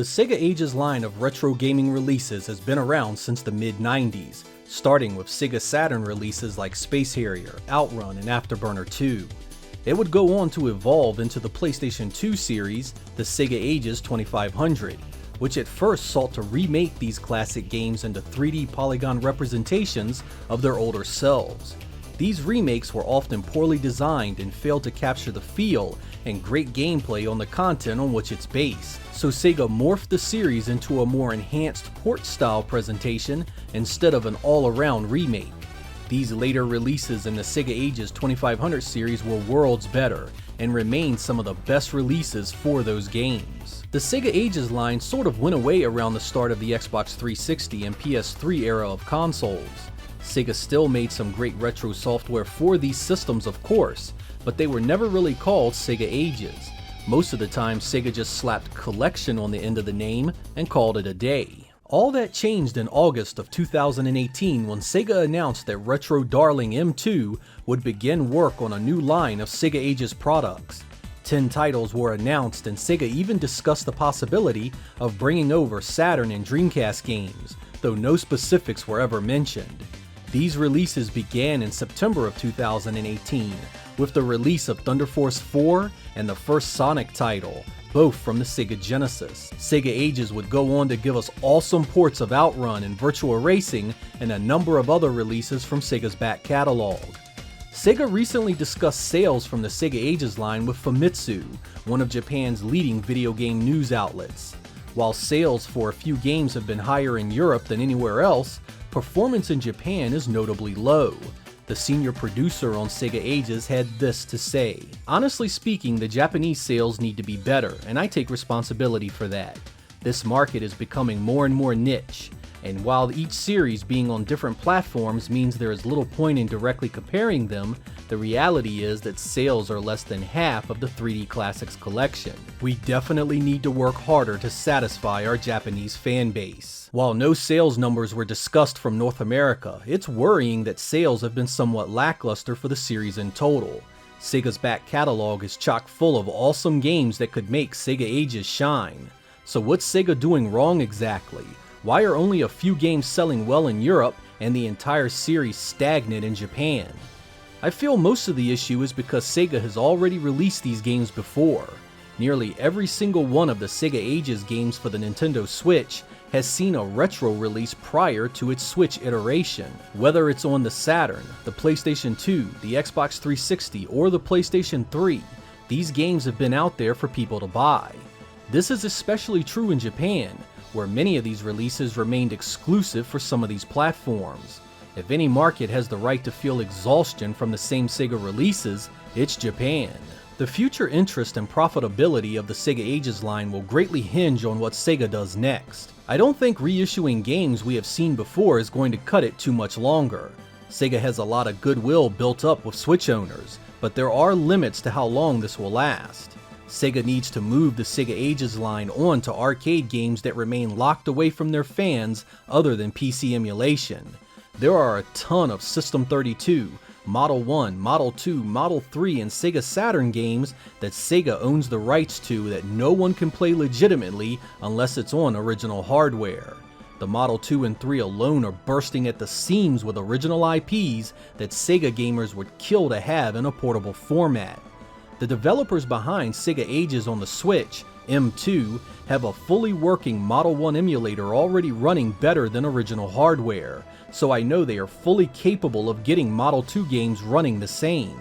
The Sega Ages line of retro gaming releases has been around since the mid-90s, starting with Sega Saturn releases like Space Harrier, Outrun, and Afterburner 2. It would go on to evolve into the PlayStation 2 series, the Sega Ages 2500, which at first sought to remake these classic games into 3D polygon representations of their older selves. These remakes were often poorly designed and failed to capture the feel and great gameplay on the content on which it's based, so Sega morphed the series into a more enhanced port-style presentation instead of an all-around remake. These later releases in the Sega Ages 2500 series were worlds better, and remain some of the best releases for those games. The Sega Ages line sort of went away around the start of the Xbox 360 and PS3 era of consoles. Sega still made some great retro software for these systems, of course, but they were never really called Sega Ages. Most of the time, Sega just slapped collection on the end of the name and called it a day. All that changed in August of 2018 when Sega announced that retro darling M2 would begin work on a new line of Sega Ages products. 10 titles were announced, and Sega even discussed the possibility of bringing over Saturn and Dreamcast games, though no specifics were ever mentioned. These releases began in September of 2018 with the release of Thunder Force 4 and the first Sonic title, both from the Sega Genesis. Sega Ages would go on to give us awesome ports of Outrun and Virtua Racing and a number of other releases from Sega's back catalog. Sega recently discussed sales from the Sega Ages line with Famitsu, one of Japan's leading video game news outlets. While sales for a few games have been higher in Europe than anywhere else, performance in Japan is notably low. The senior producer on Sega Ages had this to say: "Honestly speaking, the Japanese sales need to be better, and I take responsibility for that. This market is becoming more and more niche, and while each series being on different platforms means there is little point in directly comparing them, the reality is that sales are less than half of the 3D Classics collection. We definitely need to work harder to satisfy our Japanese fan base." While no sales numbers were discussed from North America, it's worrying that sales have been somewhat lackluster for the series in total. Sega's back catalog is chock full of awesome games that could make Sega Ages shine. So what's Sega doing wrong exactly? Why are only a few games selling well in Europe and the entire series stagnant in Japan? I feel most of the issue is because Sega has already released these games before. Nearly every single one of the Sega Ages games for the Nintendo Switch has seen a retro release prior to its Switch iteration. Whether it's on the Saturn, the PlayStation 2, the Xbox 360, or the PlayStation 3, these games have been out there for people to buy. This is especially true in Japan, where many of these releases remained exclusive for some of these platforms. If any market has the right to feel exhaustion from the same Sega releases, it's Japan. The future interest and profitability of the Sega Ages line will greatly hinge on what Sega does next. I don't think reissuing games we have seen before is going to cut it too much longer. Sega has a lot of goodwill built up with Switch owners, but there are limits to how long this will last. Sega needs to move the Sega Ages line on to arcade games that remain locked away from their fans other than PC emulation. There are a ton of System 32, Model 1, Model 2, Model 3, and Sega Saturn games that Sega owns the rights to that no one can play legitimately unless it's on original hardware. The Model 2 and 3 alone are bursting at the seams with original IPs that Sega gamers would kill to have in a portable format. The developers behind Sega Ages on the Switch, M2, have a fully working Model 1 emulator already running better than original hardware, so I know they are fully capable of getting Model 2 games running the same.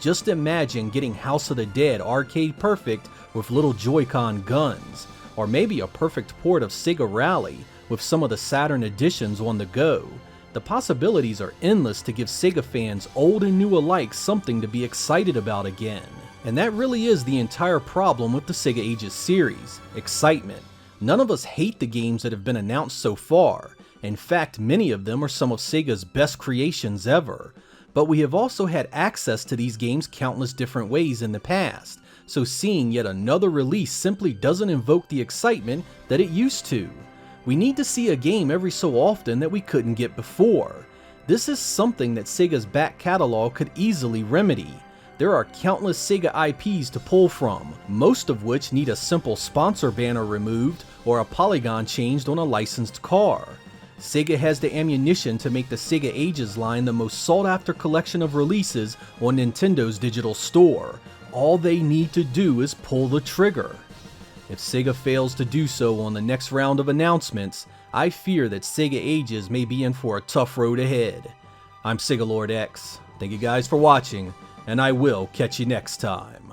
Just imagine getting House of the Dead arcade perfect with little Joy-Con guns, or maybe a perfect port of Sega Rally with some of the Saturn editions on the go. The possibilities are endless to give Sega fans, old and new alike, something to be excited about again. And that really is the entire problem with the Sega Ages series: excitement. None of us hate the games that have been announced so far. In fact, many of them are some of Sega's best creations ever. But we have also had access to these games countless different ways in the past, so seeing yet another release simply doesn't invoke the excitement that it used to. We need to see a game every so often that we couldn't get before. This is something that Sega's back catalog could easily remedy. There are countless Sega IPs to pull from, most of which need a simple sponsor banner removed or a polygon changed on a licensed car. Sega has the ammunition to make the Sega Ages line the most sought after collection of releases on Nintendo's digital store. All they need to do is pull the trigger. If Sega fails to do so on the next round of announcements, I fear that Sega Ages may be in for a tough road ahead. I'm Sega Lord X. Thank you guys for watching, and I will catch you next time.